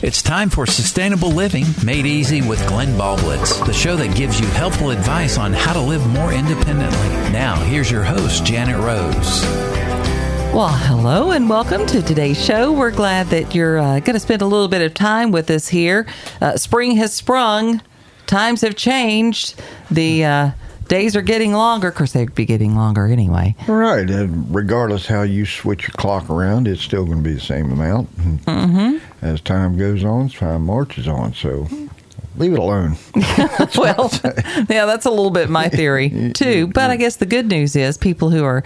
It's time for Sustainable Living Made Easy with Glenn Baldwitz, the show that gives you helpful advice on how to live more independently. Now, here's your host, Janet Rose. Well, hello and welcome to today's show. We're glad that you're going to spend a little bit of time with us here. Spring has sprung. Times have changed. The days are getting longer. Of course, they'd be getting longer anyway. Right. Regardless how you switch your clock around, it's still going to be the same amount. Mm-hmm. As time goes on, time marches on. So leave it alone. Well, yeah, that's a little bit my theory, too. But I guess the good news is people who are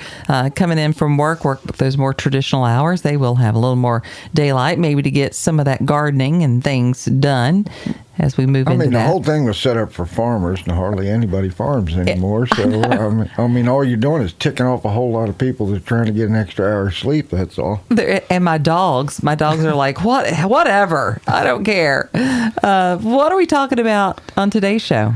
coming in from work those more traditional hours, they will have a little more daylight, maybe to get some of that gardening and things done as we move into that. The whole thing was set up for farmers, and hardly anybody farms anymore. So, all you're doing is ticking off a whole lot of people that are trying to get an extra hour of sleep, that's all. And my dogs are like, whatever, I don't care. What are we talking about on today's show?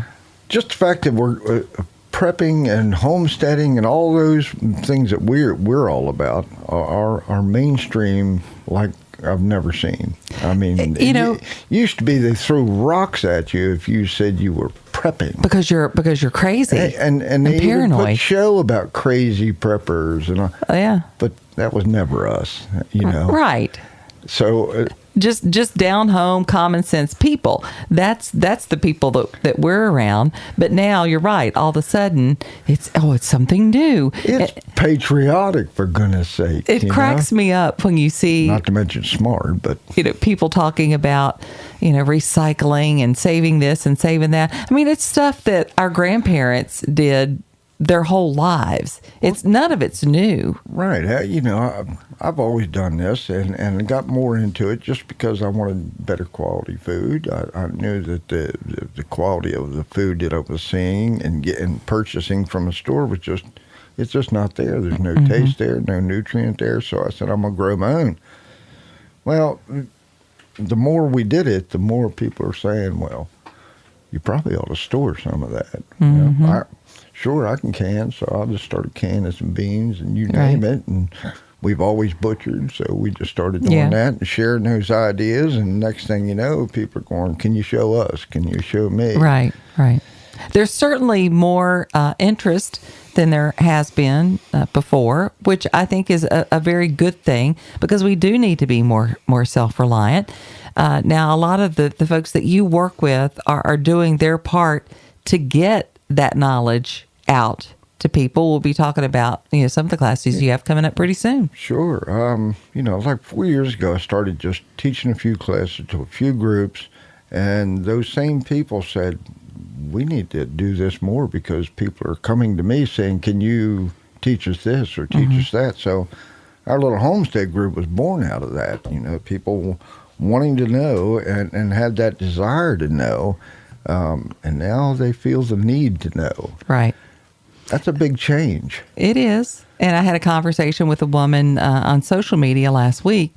Just the fact that we're prepping and homesteading and all those things that we're all about are mainstream like I've never seen. It used to be they threw rocks at you if you said you were prepping because you're crazy and they paranoid. Even put show about crazy preppers and yeah, but that was never us, right? So. Just down home, common sense people. That's the people that we're around. But now you're right. All of a sudden, it's something new. It's patriotic, for goodness sake. It cracks me up when you see, not to mention smart, but people talking about recycling and saving this and saving that. It's stuff that our grandparents did their whole lives. None of it's new. Right. I've always done this and got more into it just because I wanted better quality food. I knew that the quality of the food that I was seeing and purchasing from a store it's just not there. There's no taste there, no nutrient there. So I said, I'm going to grow my own. Well, the more we did it, the more people are saying, well, you probably ought to store some of that. Sure, I can can, so I just started canning some beans and you name it. And we've always butchered, so we just started doing that and sharing those ideas. And next thing you know, people are going, can you show us? Can you show me? Right. There's certainly more interest than there has been before, which I think is a very good thing because we do need to be more self-reliant. Now, a lot of the folks that you work with are doing their part to get that knowledge out to people. We'll be talking about some of the classes you have coming up pretty soon. Sure. Like 4 years ago, I started just teaching a few classes to a few groups, and those same people said, we need to do this more because people are coming to me saying, can you teach us this or teach us that? So our little homestead group was born out of that, people wanting to know and had that desire to know. And now they feel the need to know. Right. That's a big change. It is. And I had a conversation with a woman on social media last week,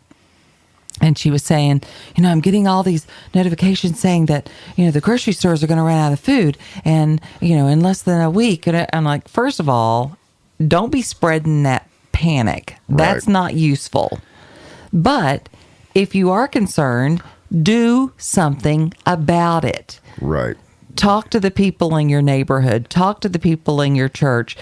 and she was saying, I'm getting all these notifications saying that, the grocery stores are going to run out of food and, in less than a week. And I'm like, first of all, don't be spreading that panic. That's not useful. But if you are concerned, do something about it. Right. Talk to the people in your neighborhood. Talk to the people in your church.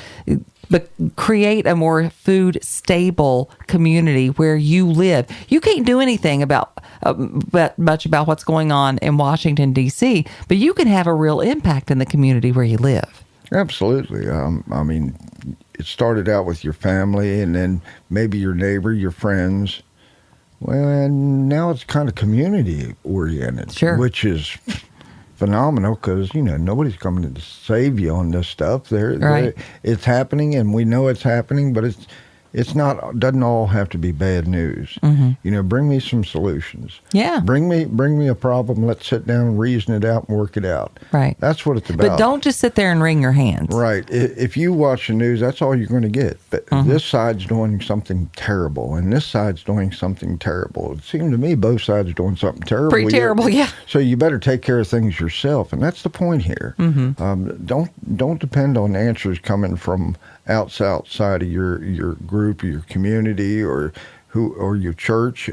But create a more food stable community where you live. You can't do anything about what's going on in Washington, D.C., but you can have a real impact in the community where you live. Absolutely. It started out with your family and then maybe your neighbor, your friends. Well, and now it's kind of community oriented, which is phenomenal because, nobody's coming to save you on this stuff. It's happening and we know it's happening, but doesn't all have to be bad news. Bring me some solutions. Yeah. Bring me a problem. Let's sit down and reason it out and work it out. Right. That's what it's about. But don't just sit there and wring your hands. Right. If you watch the news, that's all you're going to get. But this side's doing something terrible and this side's doing something terrible. It seemed to me both sides are doing something terrible. Pretty terrible, yeah. So you better take care of things yourself. And that's the point here. Don't depend on answers coming from outside of your group, your community, or or your church,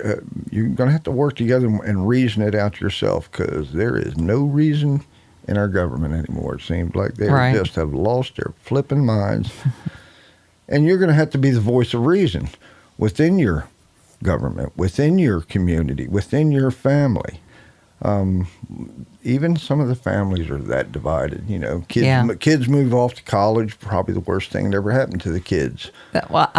you're going to have to work together and reason it out yourself, because there is no reason in our government anymore. It seems like they just have lost their flipping minds. And you're going to have to be the voice of reason within your government, within your community, within your family. Even some of the families are that divided. You know, kids move off to college. Probably the worst thing that ever happened to the kids. Well,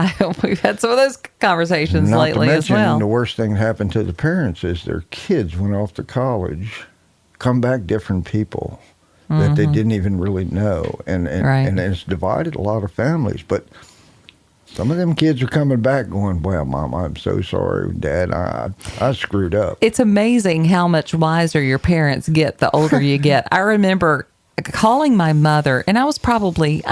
we've had some of those conversations lately as well. The worst thing that happened to the parents is their kids went off to college, come back different people that they didn't even really know, and it's divided a lot of families. But some of them kids are coming back going, well, Mom, I'm so sorry. Dad, I screwed up. It's amazing how much wiser your parents get the older you get. I remember calling my mother, and I was probably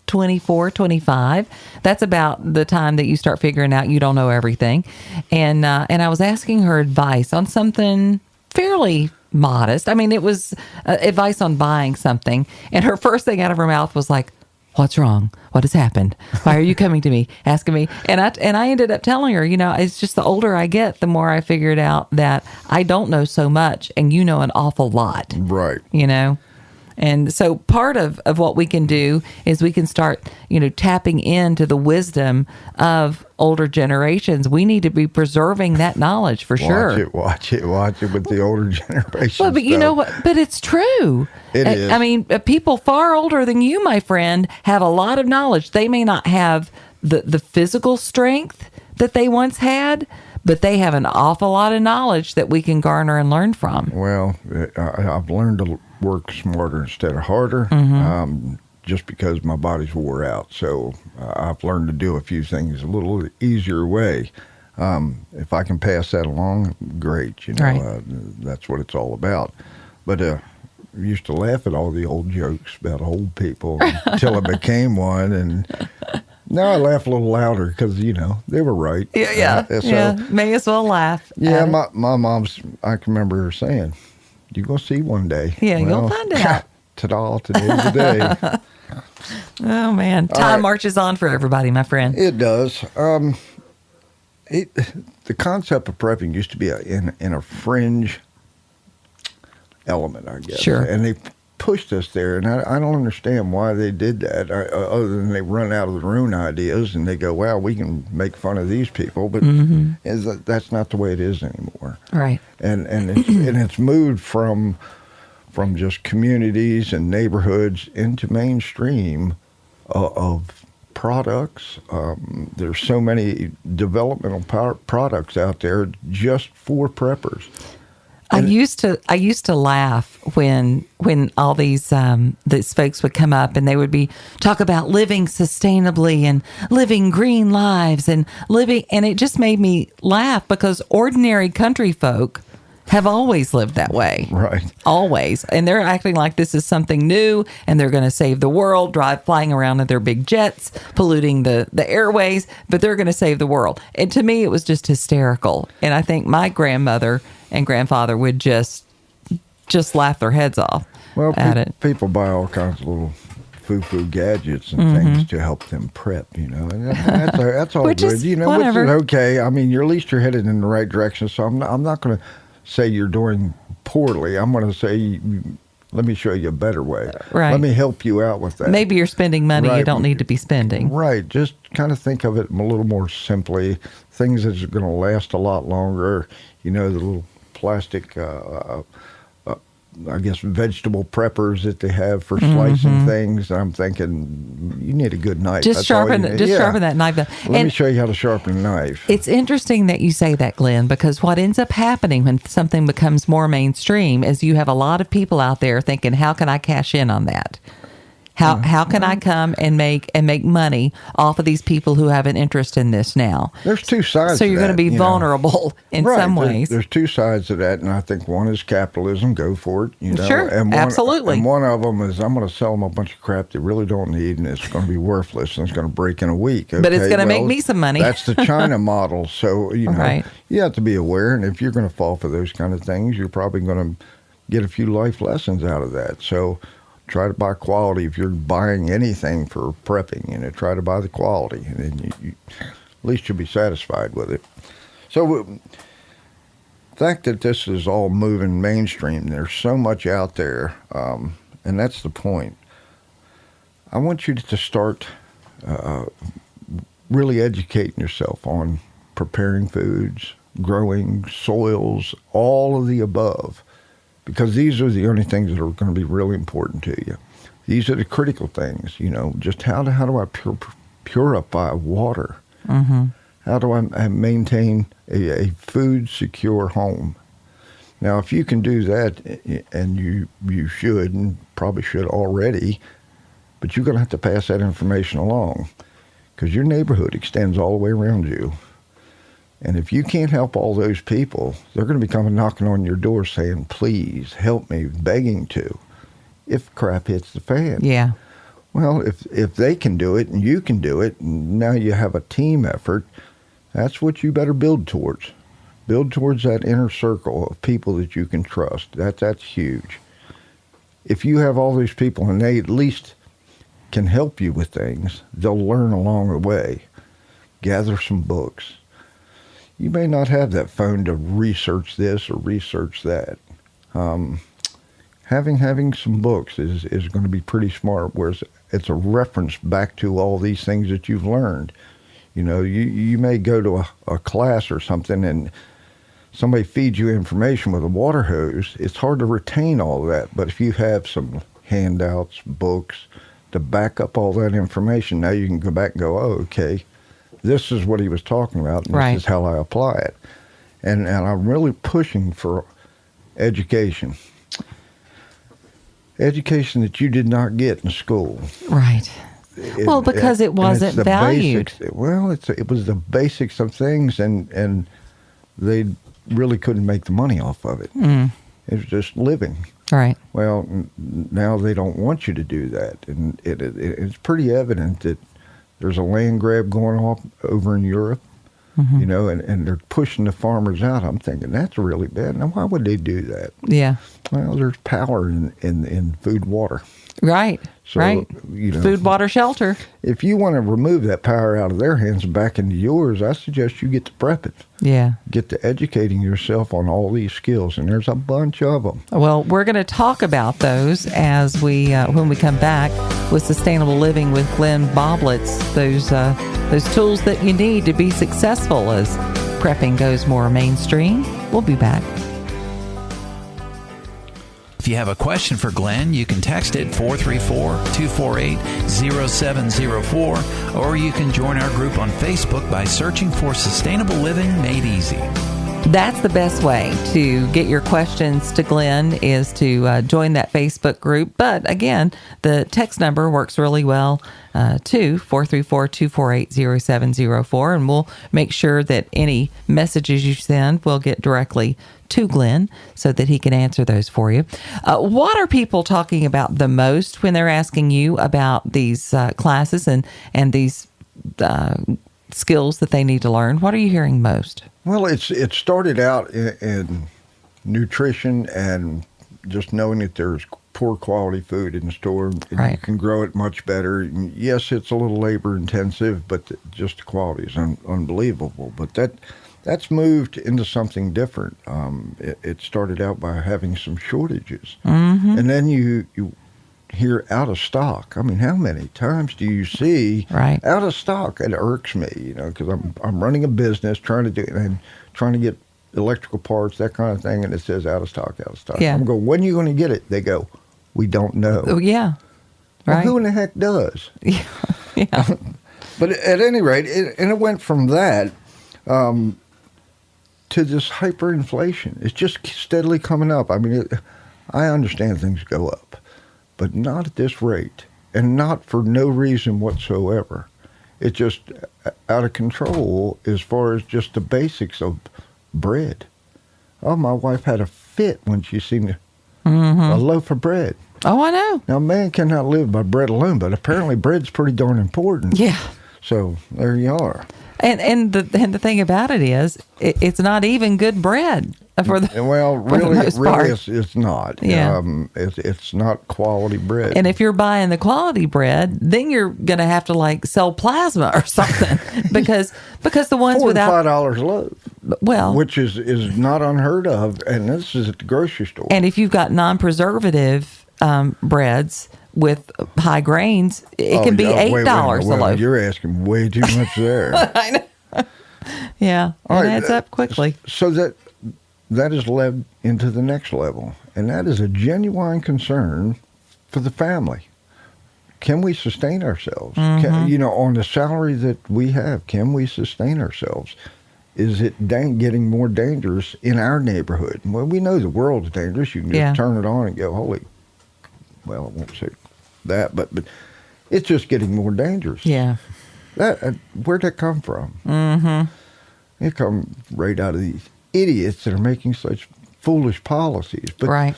24, 25. That's about the time that you start figuring out you don't know everything. And I was asking her advice on something fairly modest. I mean, it was advice on buying something. And her first thing out of her mouth was like, what's wrong? What has happened? Why are you coming to me, asking me? And I ended up telling her, it's just the older I get, the more I figured out that I don't know so much and you know an awful lot. Right. And so part of what we can do is we can start, tapping into the wisdom of older generations. We need to be preserving that knowledge for sure. Watch it with the older generations. Well, but you know what? But it's true. It is. I mean, people far older than you, my friend, have a lot of knowledge. They may not have the physical strength that they once had, but they have an awful lot of knowledge that we can garner and learn from. Well, I've learned to work smarter instead of harder, just because my body's wore out. So I've learned to do a few things a little easier way. If I can pass that along, great. That's what it's all about. But I used to laugh at all the old jokes about old people until I became one, and now I laugh a little louder because, they were right. Yeah. May as well laugh. Yeah, my mom's, I can remember her saying, you're going to see one day. Yeah, you'll find out. Ta-da, today's the day. Oh, man. Time marches on for everybody, my friend. It does. The concept of prepping used to be in a fringe element, I guess. Sure. And they pushed us there, and I don't understand why they did that, other than they run out of their own ideas, and they go, wow, we can make fun of these people, but that's not the way it is anymore. Right. And it's moved from just communities and neighborhoods into mainstream of products. There's so many developmental products out there just for preppers. I used to laugh when all these folks would come up and they would talk about living sustainably and living green lives and it just made me laugh, because ordinary country folk have always lived that way. Right. Always. And they're acting like this is something new and they're going to save the world, flying around in their big jets, polluting the airways, but they're going to save the world. And to me, it was just hysterical. And I think my grandmother and grandfather would just laugh their heads off at it. People buy all kinds of little foo-foo gadgets and things to help them prep, and that's all which good. Is which is okay. I mean, at least you're headed in the right direction. So I'm not going to say you're doing poorly. I'm going to say, let me show you a better way. Right. Let me help you out with that. Maybe you're spending money you don't need to be spending. Right. Just kind of think of it a little more simply. Things that are going to last a lot longer. The little plastic, I guess, vegetable preppers that they have for slicing things. I'm thinking, you need a good knife. Just sharpen that knife. Let me show you how to sharpen a knife. It's interesting that you say that, Glenn, because what ends up happening when something becomes more mainstream is you have a lot of people out there thinking, how can I cash in on that? How can I come and make money off of these people who have an interest in this now? There's two sides. So you're going to be vulnerable in some ways. There's two sides to that, and I think one is capitalism. Go for it. Sure, absolutely. And one of them is I'm going to sell them a bunch of crap they really don't need, and it's going to be worthless, and it's going to break in a week. Okay? But it's going to make me some money. That's the China model. So right. You have to be aware, and if you're going to fall for those kind of things, you're probably going to get a few life lessons out of that. So try to buy quality. If you're buying anything for prepping, try to buy the quality. And then At least you'll be satisfied with it. So the fact that this is all moving mainstream, there's so much out there, and that's the point. I want you to start really educating yourself on preparing foods, growing soils, all of the above, because these are the only things that are going to be really important to you. These are the critical things, just how do I purify water? Mm-hmm. How do I maintain a food secure home? Now, if you can do that, and you should, and probably should already, but you're going to have to pass that information along, because your neighborhood extends all the way around you. And if you can't help all those people, they're going to be coming knocking on your door saying, please help me, begging to, if crap hits the fan. Yeah. Well, if they can do it and you can do it, and now you have a team effort, that's what you better build towards. Build towards that inner circle of people that you can trust. That's huge. If you have all these people and they at least can help you with things, they'll learn along the way. Gather some books. You may not have that phone to research this or research that. Having some books is going to be pretty smart, whereas it's a reference back to all these things that you've learned. You may go to a class or something and somebody feeds you information with a water hose. It's hard to retain all that, but if you have some handouts, books to back up all that information, now you can go back and go, oh, okay, this is what he was talking about, and Right. This is how I apply it. And I'm really pushing for education. Education that you did not get in school. Right. Well, because it wasn't and it's the valued. Basics. Well, it was the basics of things, and they really couldn't make the money off of it. Mm. It was just living. Right. Well, now they don't want you to do that, and it's pretty evident that there's a land grab going on over in Europe, Mm-hmm. and they're pushing the farmers out. I'm thinking that's really bad. Now, why would they do that? Yeah. Well, there's power in food, water. Right. So, right. Food, water, shelter. If you want to remove that power out of their hands and back into yours, I suggest you get to prepping. Yeah. Get to educating yourself on all these skills, and there's a bunch of them. Well, we're going to talk about those as we when we come back with Sustainable Living with Glenn Boblitz. Those tools that you need to be successful as prepping goes more mainstream. We'll be back. If you have a question for Glenn, you can text it 434-248-0704, or you can join our group on Facebook by searching for Sustainable Living Made Easy. That's the best way to get your questions to Glenn, is to join that Facebook group. But again, the text number works really well too, 434-248-0704. And we'll make sure that any messages you send will get directly to Glenn so that he can answer those for you. What are people talking about the most when they're asking you about these classes and these skills that they need to learn? What are you hearing most? Well, it started out in nutrition and just knowing that there's poor quality food in the store, and Right. you can grow it much better. And yes, it's a little labor intensive, but just the quality is unbelievable. But that's moved into something different. It started out by having some shortages, Mm-hmm. and then you hear out of stock. I mean, how many times do you see Right. out of stock? It irks me, because I'm running a business, trying to get electrical parts, that kind of thing, and it says out of stock, out of stock. Yeah. I'm going, when are you going to get it? They go, we don't know. Oh, yeah. Well, Right. who in the heck does? Yeah. But at any rate, it went from that to this hyperinflation. It's just steadily coming up. I mean, I understand things go up, but not at this rate, and not for no reason whatsoever. It's just out of control as far as just the basics of bread. Oh, my wife had a fit when she seen a loaf of bread. Oh, I know. Now, man cannot live by bread alone, but apparently bread's pretty darn important. Yeah. So there you are. And the thing about it is, it's not even good bread for the Well, for the really, most part. it's not. Yeah. It's not quality bread. And if you're buying the quality bread, then you're going to have to like sell plasma or something because the ones $4 without, to $5 a loaf, well, which is not unheard of, and this is at the grocery store. and if you've got non-preservative breads with high grains, it can be yeah, wait, $8 a wait, loaf. You're asking way too much there. I know. Yeah, All it right, adds up quickly. So that has led into the next level, and that is a genuine concern for the family. Can we sustain ourselves? Mm-hmm. On the salary that we have, can we sustain ourselves? Is it getting more dangerous in our neighborhood? Well, we know the world's dangerous. You can just Yeah. turn it on and go, holy, well, I won't say that, but it's just getting more dangerous. Yeah. Where'd that come from? Mm-hmm. It come right out of these idiots that are making such foolish policies. But, Right.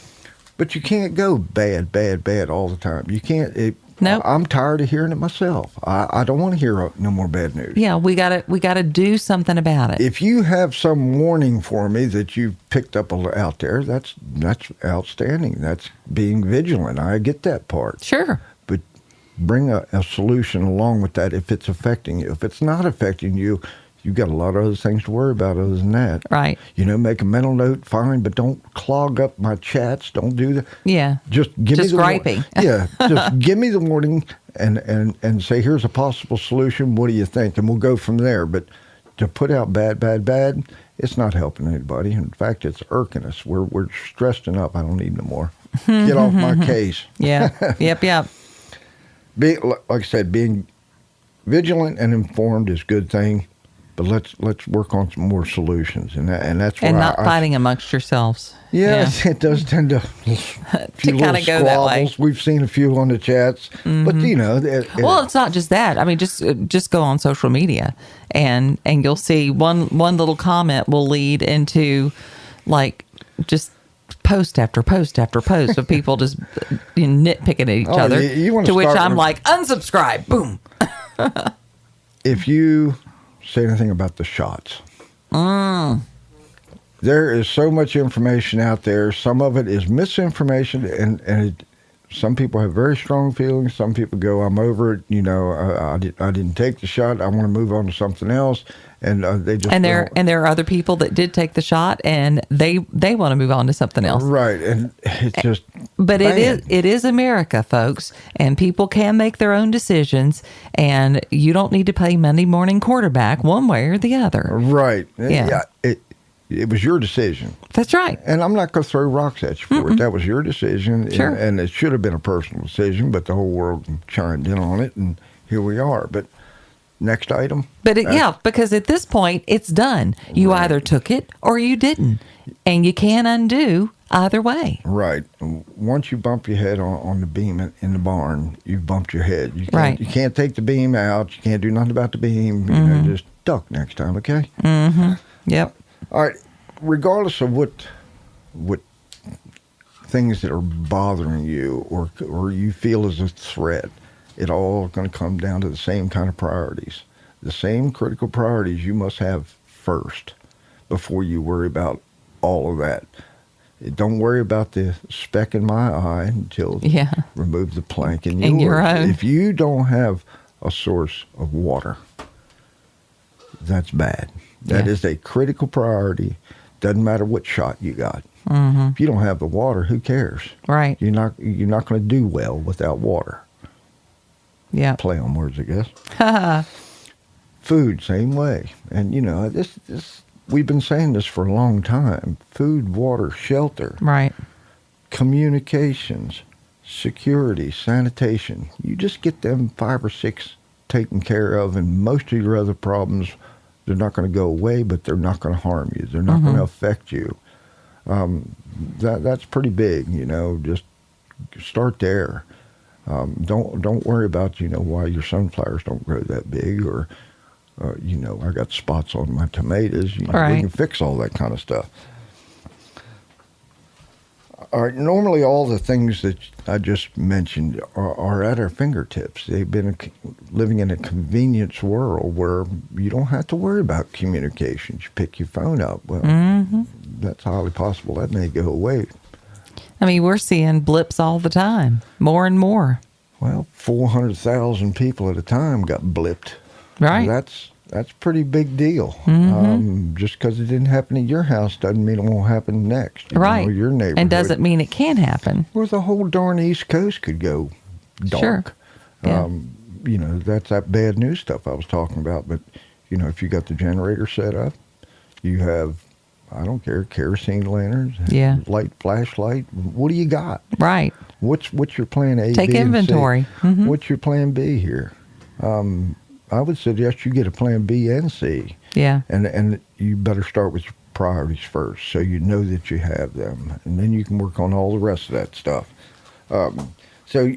But you can't go bad, bad, bad all the time. You can't. Nope. I'm tired of hearing it myself. I don't want to hear no more bad news. Yeah, we gotta do something about it. If you have some warning for me that you've picked up out there, that's outstanding. That's being vigilant. I get that part. Sure. But bring a solution along with that if it's affecting you. If it's not affecting you, you've got a lot of other things to worry about other than that. Right. Make a mental note, fine, but don't clog up my chats. Don't do that. Yeah. Just give Just me the griping. just give me the warning and say, here's a possible solution. What do you think? And we'll go from there. But to put out bad, it's not helping anybody. In fact, it's irking us. We're stressed enough. I don't need no more. Get off my case. Yeah. Yep. Like I said, being vigilant and informed is a good thing. But let's work on some more solutions, and that's why And not fighting amongst yourselves. Yeah, it does tend to kinda go that way. We've seen a few on the chats, but Well, it's not just that. I mean, just go on social media, and you'll see one little comment will lead into like just post after post after post of people just nitpicking at each other. You wanna to which start I'm with- like, unsubscribe. Boom. if you say anything about the shots. There is so much information out there. Some of it is misinformation, and some people have very strong feelings. Some people go, I'm over it. I didn't take the shot. I want to move on to something else. And they just And there are other people that did take the shot, and they want to move on to something else. right. And it's just But bad. it is America, folks, and people can make their own decisions, and you don't need to play Monday morning quarterback one way or the other. Right. Yeah. It was your decision. That's right. And I'm not going to throw rocks at you for it. That was your decision. Sure. And it should have been a personal decision, but the whole world chimed in on it, and here we are. But next item. But because at this point, it's done. You either took it or you didn't, and you can't undo either way. Right. Once you bump your head on the beam in the barn, you've bumped your head. You can't, Right. You can't take the beam out. You can't do nothing about the beam. Just duck next time, okay? Yep. All right. Regardless of what things that are bothering you or you feel as a threat, it all going to come down to the same kind of priorities. The same critical priorities you must have first before you worry about all of that. Don't worry about the speck in my eye until remove the plank in your own. If you don't have a source of water, that's bad. That is a critical priority. Doesn't matter what shot you got. If you don't have the water, who cares? Right. You're not going to do well without water. Yeah. Play on words, I guess. Food, same way. And this we've been saying this for a long time. Food, water, shelter, Right. communications, security, sanitation. You just get them 5 or 6 taken care of, and most of your other problems, they're not going to go away, but they're not going to harm you. They're not going to affect you. That's pretty big, just start there. Don't worry about, why your sunflowers don't grow that big, or, I got spots on my tomatoes. We Right. can fix all that kind of stuff. All right. Normally, all the things that I just mentioned are at our fingertips. They've been living in a convenience world where you don't have to worry about communications. You pick your phone up. Well, that's highly possible that may go away. I mean, we're seeing blips all the time, more and more. Well, 400,000 people at a time got blipped. Right. That's a pretty big deal. Just because it didn't happen at your house doesn't mean it won't happen next. Right. Your neighborhood. And doesn't mean it can happen. Well, the whole darn East Coast could go dark. Sure. Yeah. That's that bad news stuff I was talking about. But, if you got the generator set up, you have, I don't care, kerosene lanterns, light, flashlight. What do you got? Right. What's your plan A, Take B, inventory. and C? What's your plan B here? I would suggest you get a plan B and C. Yeah. And you better start with your priorities first so you know that you have them. And then you can work on all the rest of that stuff. So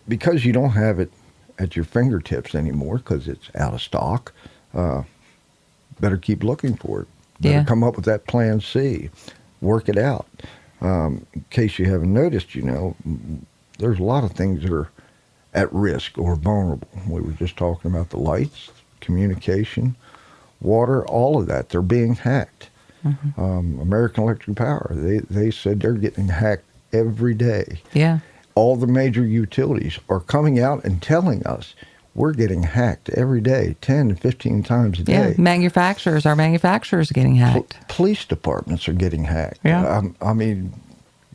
because you don't have it at your fingertips anymore because it's out of stock, better keep looking for it. Better come up with that plan C. Work it out. In case you haven't noticed, there's a lot of things that are at risk or vulnerable. We were just talking about the lights, communication, water, all of that. They're being hacked. American Electric Power, they said they're getting hacked every day. Yeah. All the major utilities are coming out and telling us we're getting hacked every day, 10 to 15 times a day. Yeah, our manufacturers are getting hacked. Police departments are getting hacked. Yeah. I mean,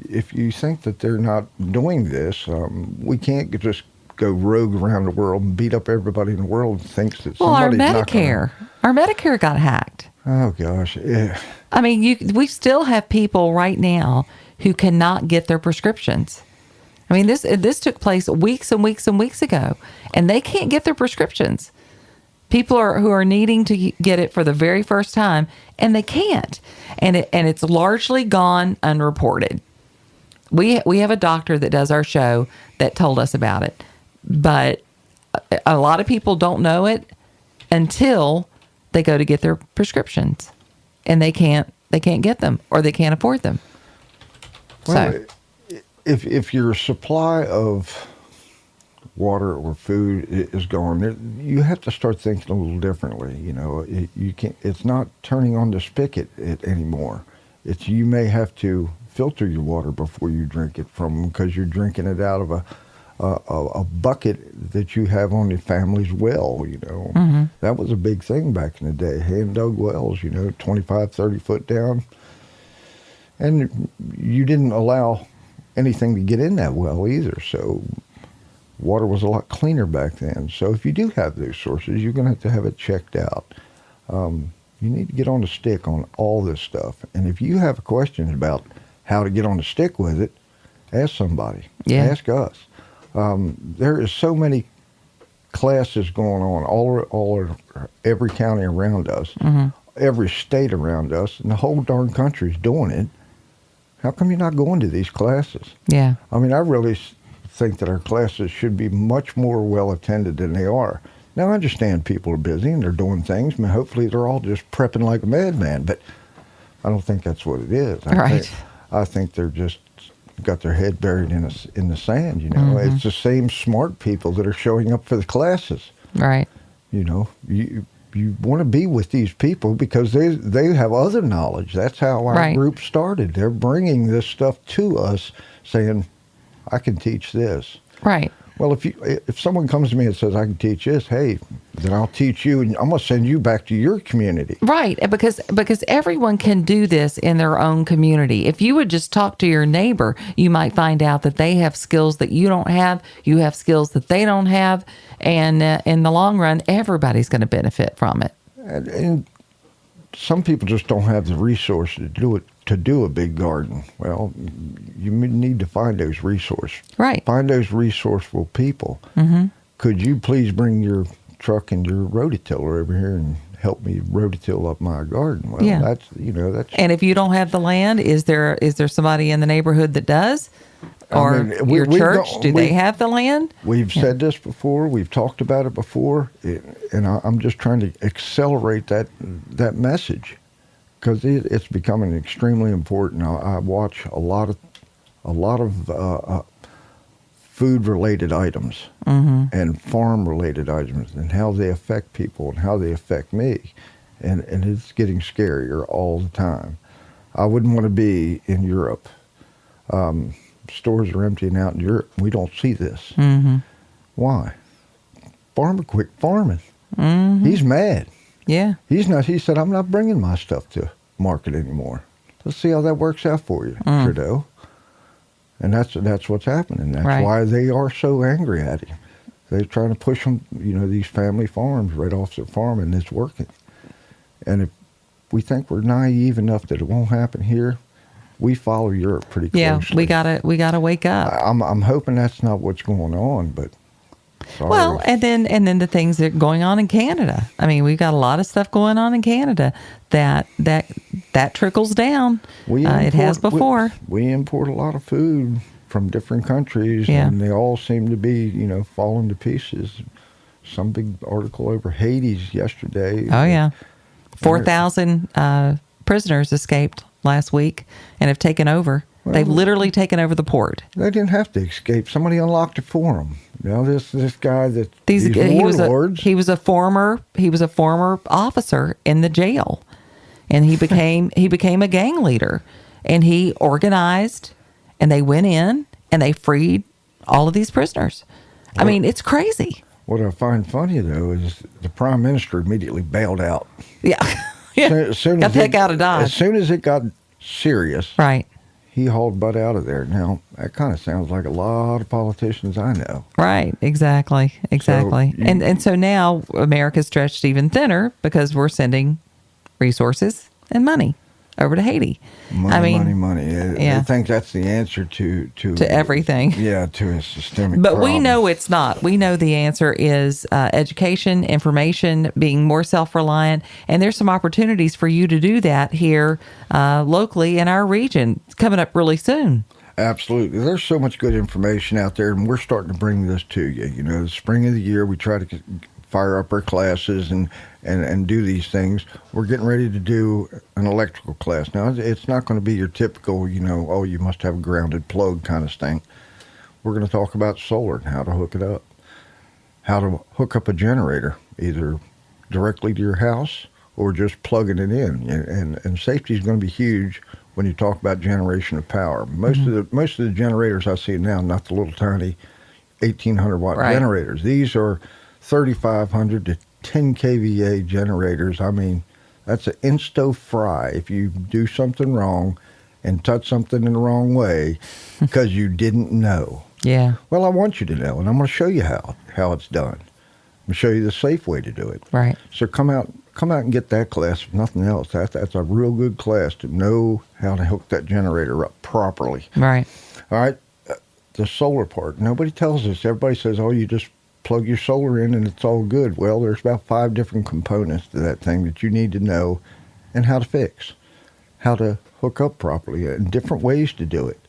if you think that they're not doing this, we can't just go rogue around the world and beat up everybody in the world and thinks that somebody's not gonna... Our Medicare got hacked. Oh, gosh. Yeah. I mean, we still have people right now who cannot get their prescriptions. I mean, this took place weeks and weeks and weeks ago, and they can't get their prescriptions. People who are needing to get it for the very first time, and they can't. And it's largely gone unreported. We have a doctor that does our show that told us about it, but a lot of people don't know it until they go to get their prescriptions, and they can't get them or they can't afford them. Well, So. If your supply of water or food is gone, you have to start thinking a little differently. You can't. It's not turning on the spigot anymore. You may have to filter your water before you drink it because you're drinking it out of a bucket that you have on your family's well. That was a big thing back in the day. Hand dug wells. 25, 30 foot down, and you didn't allow anything to get in that well either. So water was a lot cleaner back then. So if you do have those sources, you're going to have it checked out. You need to get on the stick on all this stuff. And if you have questions about how to get on the stick with it, ask somebody. Yeah. Ask us. There is so many classes going on every county around us, every state around us, and the whole darn country's doing it. How come you're not going to these classes? Yeah. I mean, I really think that our classes should be much more well attended than they are. Now, I understand people are busy and they're doing things. I mean, hopefully they're all just prepping like a madman, but I don't think that's what it is. I think they're just got their head buried in the sand, It's the same smart people that are showing up for the classes. Right. You want to be with these people because they have other knowledge. That's how our group started. They're bringing this stuff to us saying, I can teach this. Right. Well, if someone comes to me and says, I can teach this, hey, then I'll teach you and I'm going to send you back to your community. Right. Because everyone can do this in their own community. If you would just talk to your neighbor, you might find out that they have skills that you don't have. You have skills that they don't have. And in the long run, everybody's going to benefit from it. And some people just don't have the resources to do a big garden. Well, you need to find those resources. Right. Find those resourceful people. Could you please bring your truck and your rototiller over here and help me rototill up my garden? Well, that's. And if you don't have the land, is there somebody in the neighborhood that does? Or your church, do they have the land? We've said this before. We've talked about it before. And I'm just trying to accelerate that message because it's becoming extremely important. I watch a lot a lot of food-related items and farm-related items and how they affect people and how they affect me. And it's getting scarier all the time. I wouldn't want to be in Europe. Stores are emptying out in Europe. We don't see this. Why? Farmer quit farming. He's mad. Yeah. He's not. He said, I'm not bringing my stuff to market anymore. Let's see how that works out for you, Trudeau. And that's what's happening. That's Right. why they are so angry at him. They're trying to push them, these family farms right off the farm, and it's working. And if we think we're naive enough that it won't happen here, we follow Europe pretty closely. Yeah, we gotta wake up. I'm hoping that's not what's going on, but sorry. Well, and then the things that are going on in Canada. I mean, we've got a lot of stuff going on in Canada that trickles down. It has before. We import a lot of food from different countries, and they all seem to be, falling to pieces. Some big article over Hades yesterday. Oh yeah, 4,000 prisoners escaped last week and have taken over. Well, They've literally taken over the port. They didn't have to escape. Somebody unlocked it for them. This guy that He warlords. was a former officer in the jail, and he became a gang leader, and he organized, and they went in and they freed all of these prisoners. I mean, it's crazy. What I find funny though is the prime minister immediately bailed out. Yeah, As soon got as the heck out of Dodge. As soon as it got serious, Right. he hauled butt out of there. Now that kind of sounds like a lot of politicians I know. Right, exactly. And so now America's stretched even thinner because we're sending resources and money over to Haiti. Money. Yeah. I think that's the answer to everything. Yeah, to a systemic But problem. we know it's not. We know the answer is education, information, being more self-reliant, and there's some opportunities for you to do that here locally in our region. It's coming up really soon. Absolutely. There's so much good information out there, and we're starting to bring this to you. The spring of the year, we try to fire up our classes and do these things. We're getting ready to do an electrical class. Now, it's not going to be your typical, you must have a grounded plug kind of thing. We're going to talk about solar and how to hook it up, how to hook up a generator, either directly to your house or just plugging it in. And safety is going to be huge when you talk about generation of power. Most of the generators I see now, not the little tiny 1,800 watt generators. These are 3,500 to 10 kVA generators. I mean, that's an insto fry if you do something wrong and touch something in the wrong way because you didn't know. Yeah. Well, I want you to know, and I'm going to show you how it's done. I'm going to show you the safe way to do it. Right. So come out and get that class, if nothing else. That's a real good class to know how to hook that generator up properly. Right. All right. The solar part. Nobody tells us. Everybody says, oh, you just plug your solar in and it's all good. Well, there's about 5 different components to that thing that you need to know and how to fix, how to hook up properly, and different ways to do it.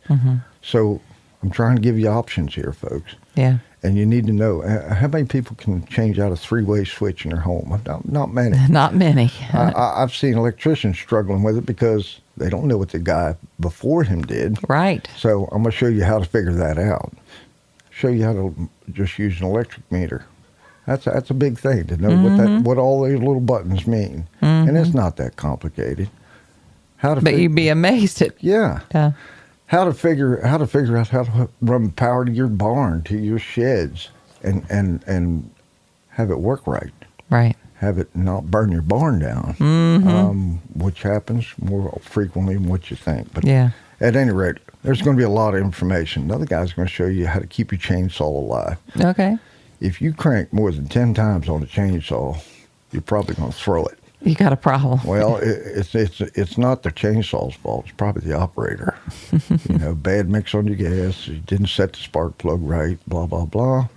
So I'm trying to give you options here, folks. Yeah. And you need to know how many people can change out a 3-way switch in their home. Not many. Not many. I've seen electricians struggling with it because they don't know what the guy before him did. Right. So I'm going to show you how to figure that out. Show you how to just use an electric meter. That's a big thing to know what all those little buttons mean. And it's not that complicated. But you'd be amazed at how to figure out how to run power to your barn, to your sheds, and have it work right. Right. Have it not burn your barn down, which happens more frequently than what you think. But at any rate, there's going to be a lot of information. Another guy's going to show you how to keep your chainsaw alive. Okay. If you crank more than 10 times on a chainsaw, you're probably going to throw it. You got a problem. Well, it's not the chainsaw's fault. It's probably the operator. Bad mix on your gas. You didn't set the spark plug right, blah, blah, blah.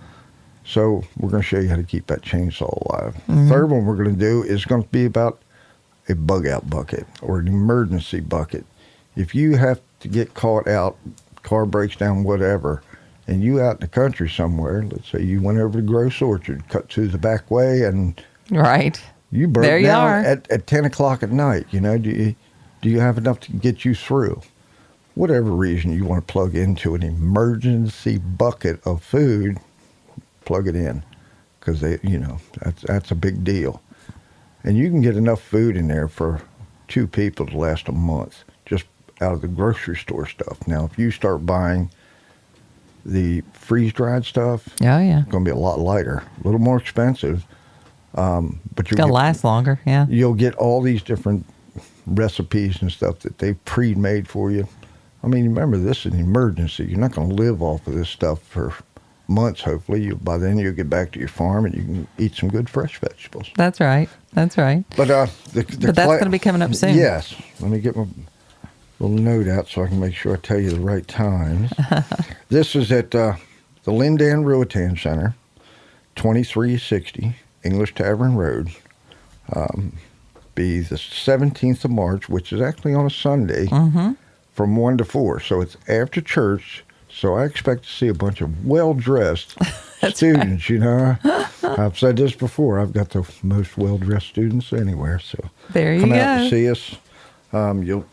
So we're going to show you how to keep that chainsaw alive. The third one we're going to do is going to be about a bug out bucket or an emergency bucket. If you have to get caught out, car breaks down, whatever, and you out in the country somewhere, let's say you went over to Gross Orchard, cut through the back way, and you broke there you down are. at 10 o'clock at night. Do you have enough to get you through? whatever reason you want to plug into an emergency bucket of food, plug it in, because that's a big deal. And you can get enough food in there for 2 people to last a month, just out of the grocery store stuff. Now, if you start buying the freeze-dried stuff, Oh, yeah. it's going to be a lot lighter, a little more expensive, but It's going to last longer, yeah. You'll get all these different recipes and stuff that they've pre-made for you. I mean, remember, this is an emergency. You're not going to live off of this stuff for months, hopefully. By then, you'll get back to your farm and you can eat some good fresh vegetables. That's right. That's right. But But that's going to be coming up soon. Yes. Let me get my little note out so I can make sure I tell you the right times. This is at the Lindan Ruatan Center, 2360 English Tavern Road. Be the 17th of March, which is actually on a Sunday, from 1 to 4. So it's after church. So I expect to see a bunch of well-dressed students, I've said this before. I've got the most well-dressed students anywhere. So There you come go. out and see us. You'll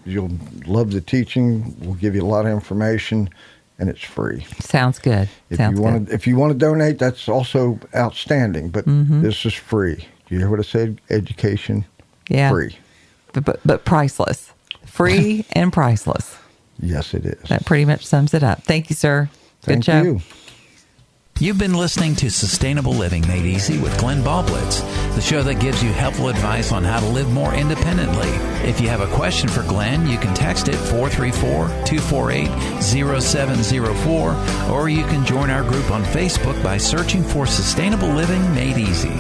love the teaching. We'll give you a lot of information, and it's free. Sounds good. If you want to donate, that's also outstanding. But this is free. You hear what I said? Education, free. But priceless. Free and priceless. Yes, it is. That pretty much sums it up. Thank you, sir. Good Thank show. you. You've been listening to Sustainable Living Made Easy with Glenn Baldwin, the show that gives you helpful advice on how to live more independently. If you have a question for Glenn, you can text it 434-248-0704, or you can join our group on Facebook by searching for Sustainable Living Made Easy.